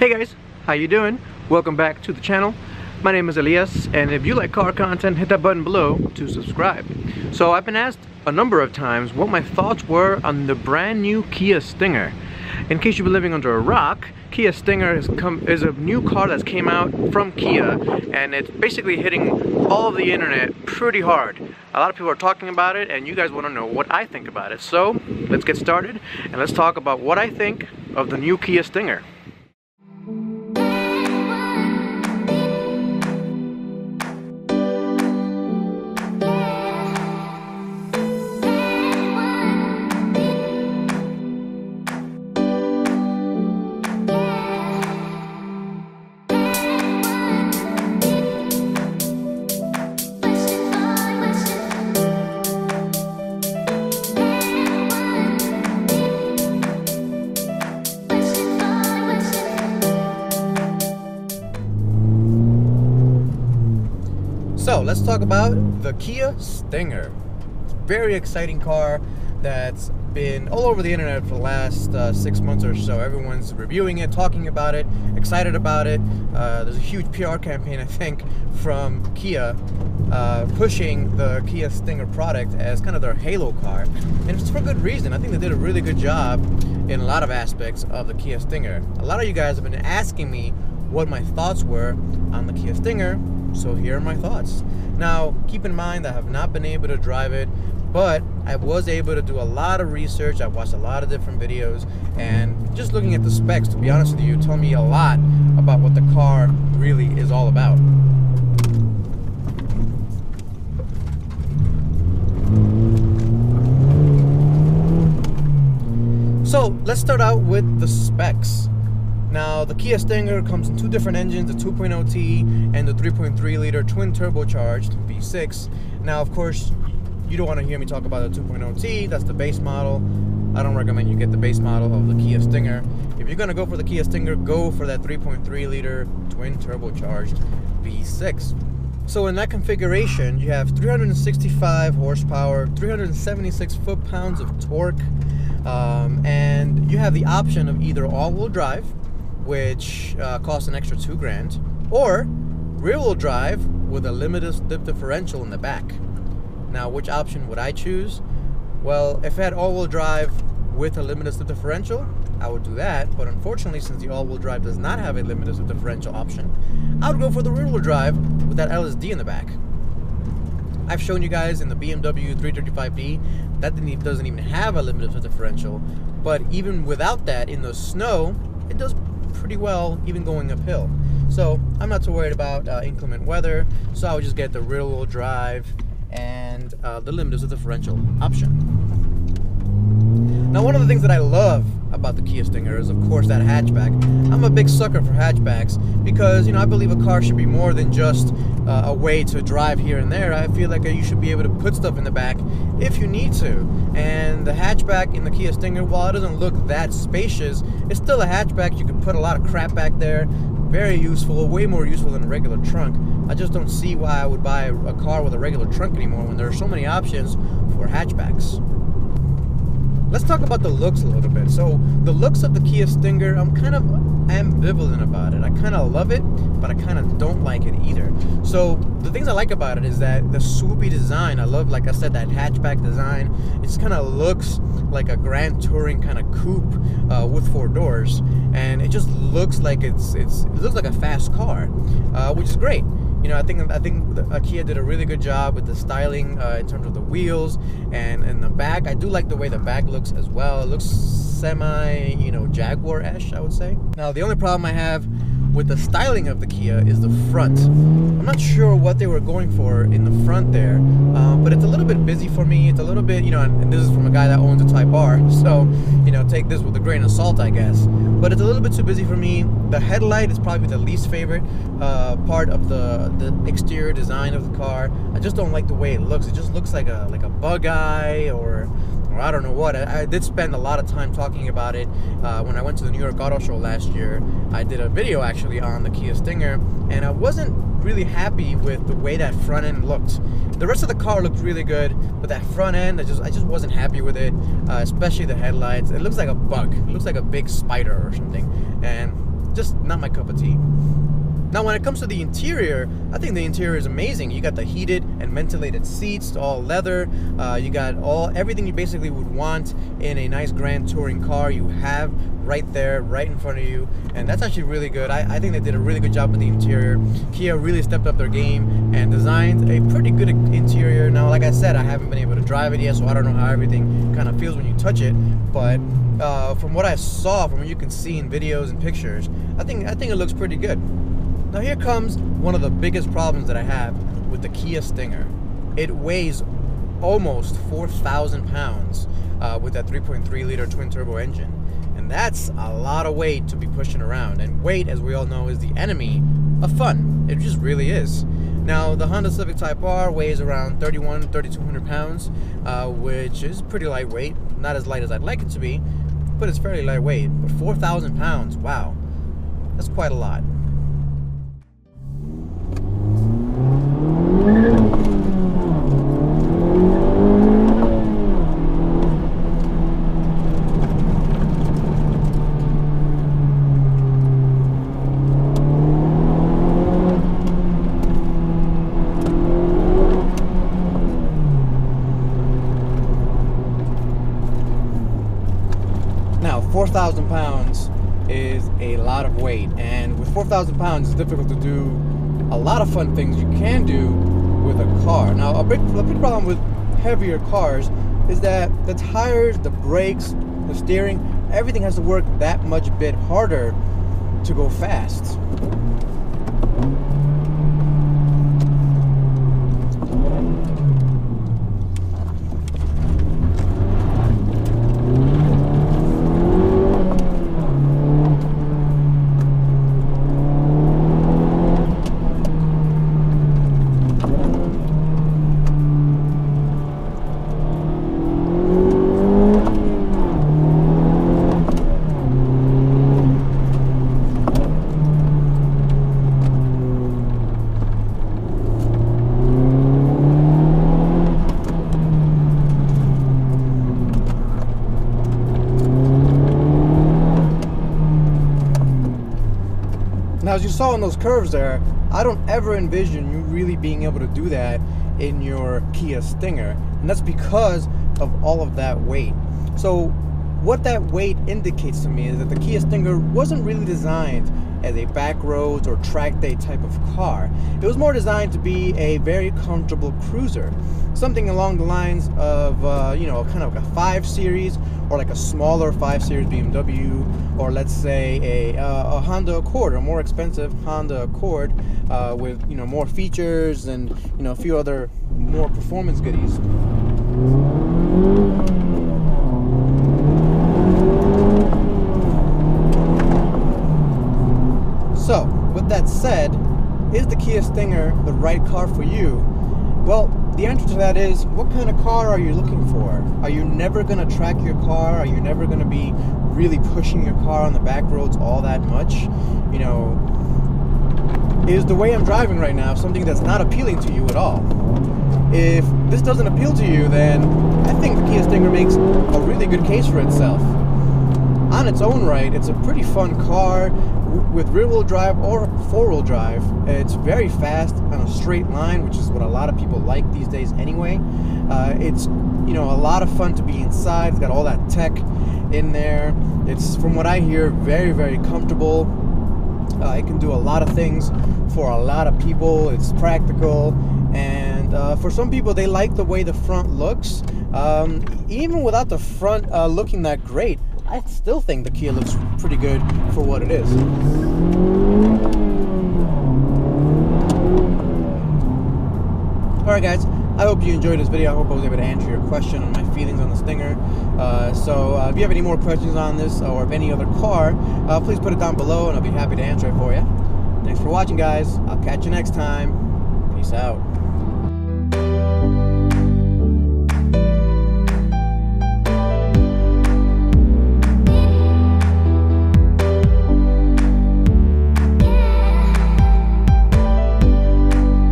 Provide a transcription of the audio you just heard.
Hey guys, how you doing? Welcome back to the channel. My name is Elias, and if you like car content, hit that button below to subscribe. So I've been asked a number of times what my thoughts were on the brand new Kia Stinger. In case you've been living under a rock, Kia Stinger is a new car that's came out from Kia, and it's basically hitting all of the internet pretty hard. A lot of people are talking about it, and you guys want to know what I think about it. So let's get started, and let's talk about what I think of the new Kia Stinger. So let's talk about the Kia Stinger. Very exciting car that's been all over the internet for the last 6 months or so. Everyone's reviewing it, talking about it, excited about it. There's a huge PR campaign, I think, from Kia pushing the Kia Stinger product as kind of their halo car. And it's for good reason. I think they did a really good job in a lot of aspects of the Kia Stinger. A lot of you guys have been asking me what my thoughts were on the Kia Stinger. So here are my thoughts. Now, keep in mind that I have not been able to drive it, but I was able to do a lot of research. I watched a lot of different videos, and just looking at the specs, to be honest with you, told me a lot about what the car really is all about. So let's start out with the specs. Now, the Kia Stinger comes in two different engines, the 2.0T and the 3.3 liter twin turbocharged V6. Now, of course, you don't want to hear me talk about the 2.0T, that's the base model. I don't recommend you get the base model of the Kia Stinger. If you're going to go for the Kia Stinger, go for that 3.3 liter twin turbocharged V6. So in that configuration, you have 365 horsepower, 376 foot-pounds of torque, and you have the option of either all-wheel drive, which costs an extra $2,000, or rear-wheel drive with a limited slip differential in the back. Now, which option would I choose? Well, if I had all-wheel drive with a limited slip differential, I would do that, but unfortunately, since the all-wheel drive does not have a limited slip differential option, I would go for the rear-wheel drive with that LSD in the back. I've shown you guys in the BMW 335d that doesn't even have a limited slip differential, but even without that, in the snow, it does pretty well even going uphill. So I'm not too worried about inclement weather, so I would just get the rear wheel drive and the limited slip differential option. Now, one of the things that I love about the Kia Stinger is, of course, that hatchback. I'm a big sucker for hatchbacks because, you know, I believe a car should be more than just a way to drive here and there. I feel like you should be able to put stuff in the back if you need to. And the hatchback in the Kia Stinger, while it doesn't look that spacious, it's still a hatchback. You can put a lot of crap back there. Very useful, way more useful than a regular trunk. I just don't see why I would buy a car with a regular trunk anymore when there are so many options for hatchbacks. Let's talk about the looks a little bit. So the looks of the Kia Stinger, I'm kind of ambivalent about it. I kind of love it, but I kind of don't like it either. So the things I like about it is that the swoopy design. I love, like I said, that hatchback design. It just kind of looks like a Grand Touring kind of coupe with 4 doors, and it just looks like it looks like a fast car, which is great. You know, I think Kia did a really good job with the styling in terms of the wheels and the back. I do like the way the back looks as well. It looks semi, you know, Jaguar-esque, I would say. Now, the only problem I have with the styling of the Kia is the front. I'm not sure what they were going for in the front there, but it's a little bit busy for me. It's a little bit, you know, and this is from a guy that owns a Type R, so, you know, take this with a grain of salt, I guess. But it's a little bit too busy for me. The headlight is probably the least favorite part of the exterior design of the car. I just don't like the way it looks. It just looks like a bug eye, or I don't know what. I did spend a lot of time talking about it when I went to the New York Auto Show last year. I did a video actually on the Kia Stinger, and I wasn't really happy with the way that front end looked. The rest of the car looked really good, but that front end, I just wasn't happy with it, especially the headlights. It looks like a bug. It looks like a big spider or something, and just not my cup of tea. Now, when it comes to the interior, I think the interior is amazing. You got the heated and ventilated seats, all leather. You got everything you basically would want in a nice grand touring car. You have right there, right in front of you, and that's actually really good. I think they did a really good job with the interior. Kia really stepped up their game and designed a pretty good interior. Now, like I said, I haven't been able to drive it yet, so I don't know how everything kind of feels when you touch it, but from what I saw, from what you can see in videos and pictures, I think it looks pretty good. Now here comes one of the biggest problems that I have with the Kia Stinger. It weighs almost 4,000 pounds with that 3.3 liter twin turbo engine. And that's a lot of weight to be pushing around. And weight, as we all know, is the enemy of fun. It just really is. Now, the Honda Civic Type R weighs around 3,200 pounds, which is pretty lightweight. Not as light as I'd like it to be, but it's fairly lightweight. But 4,000 pounds, wow, that's quite a lot. Now, 4,000 pounds is a lot of weight, and with 4,000 pounds, it's difficult to do a lot of fun things you can do with a car. Now, a big problem with heavier cars is that the tires, the brakes, the steering, everything has to work that much bit harder to go fast. Now, as you saw in those curves there, I don't ever envision you really being able to do that in your Kia Stinger, and that's because of all of that weight. So what that weight indicates to me is that the Kia Stinger wasn't really designed as a backroads or track day type of car. It was more designed to be a very comfortable cruiser, something along the lines of you know, kind of like a 5 Series or like a smaller 5 Series BMW, or let's say a Honda Accord, a more expensive Honda Accord with, you know, more features and, you know, a few other more performance goodies. So, with that said, is the Kia Stinger the right car for you? Well, the answer to that is, what kind of car are you looking for? Are you never going to track your car? Are you never going to be really pushing your car on the back roads all that much? You know, is the way I'm driving right now something that's not appealing to you at all? If this doesn't appeal to you, then I think the Kia Stinger makes a really good case for itself. On its own right, it's a pretty fun car with rear-wheel drive or four-wheel drive. It's very fast on a straight line, which is what a lot of people like these days anyway. It's, you know, a lot of fun to be inside. It's got all that tech in there. It's, from what I hear, very, very comfortable. It can do a lot of things for a lot of people. It's practical, and for some people, they like the way the front looks. Even without the front looking that great, I still think the Kia looks pretty good for what it is. Alright guys, I hope you enjoyed this video. I hope I was able to answer your question on my feelings on the Stinger. So if you have any more questions on this or of any other car, please put it down below and I'll be happy to answer it for you. Thanks for watching guys. I'll catch you next time. Peace out.